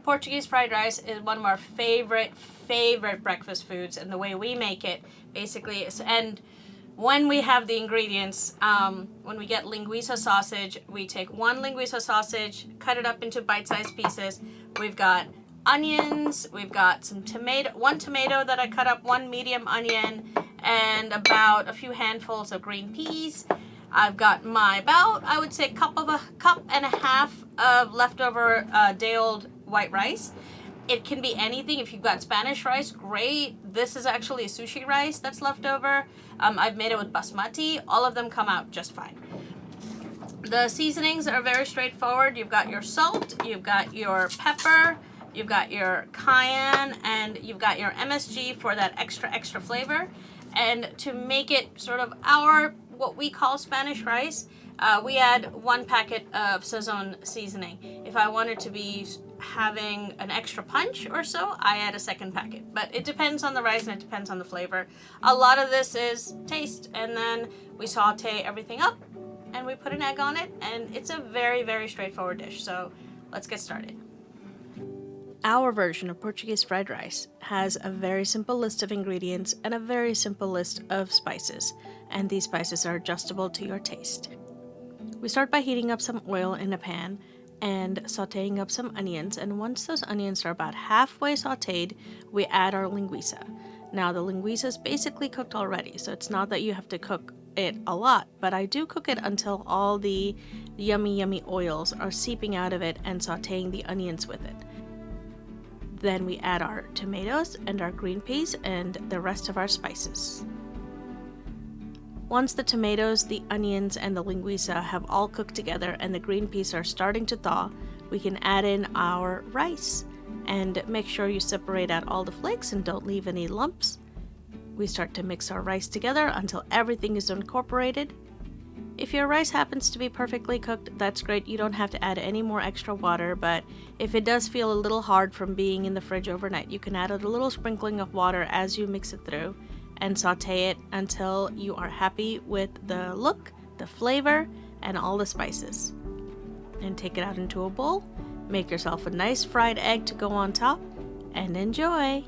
Portuguese fried rice is one of our favorite breakfast foods, and the way we make it basically is, and when we have the ingredients, when we get linguica sausage, we take one linguica sausage, cut it up into bite-sized pieces. We've got onions, we've got some one tomato that I cut up, one medium onion, and about a few handfuls of green peas. I've got I would say cup and a half of leftover day-old white rice. It can be anything. If you've got Spanish rice, great. This is actually a sushi rice that's left over. I've made it with basmati. All of them come out just fine. The seasonings are very straightforward. You've got your salt, you've got your pepper, you've got your cayenne, and you've got your MSG for that extra flavor. And to make it sort of what we call Spanish rice, we add 1 packet of Sazon seasoning. If I wanted to be having an extra punch or so, I add a 2nd packet. But it depends on the rice and it depends on the flavor. A lot of this is taste, and then we saute everything up and we put an egg on it, and it's a very straightforward dish. So let's get started. Our version of Portuguese fried rice has a very simple list of ingredients and a very simple list of spices, and these spices are adjustable to your taste. We start by heating up some oil in a pan and sauteing up some onions, and once those onions are about halfway sauteed, we add our linguica. Now the linguica is basically cooked already, so it's not that you have to cook it a lot, but I do cook it until all the yummy oils are seeping out of it and sauteing the onions with it. Then we add our tomatoes and our green peas and the rest of our spices. Once the tomatoes, the onions, and the linguica have all cooked together and the green peas are starting to thaw, we can add in our rice and make sure you separate out all the flakes and don't leave any lumps. We start to mix our rice together until everything is incorporated. If your rice happens to be perfectly cooked, that's great. You don't have to add any more extra water, but if it does feel a little hard from being in the fridge overnight, you can add a little sprinkling of water as you mix it through and saute it until you are happy with the look, the flavor, and all the spices. And take it out into a bowl, make yourself a nice fried egg to go on top, and enjoy!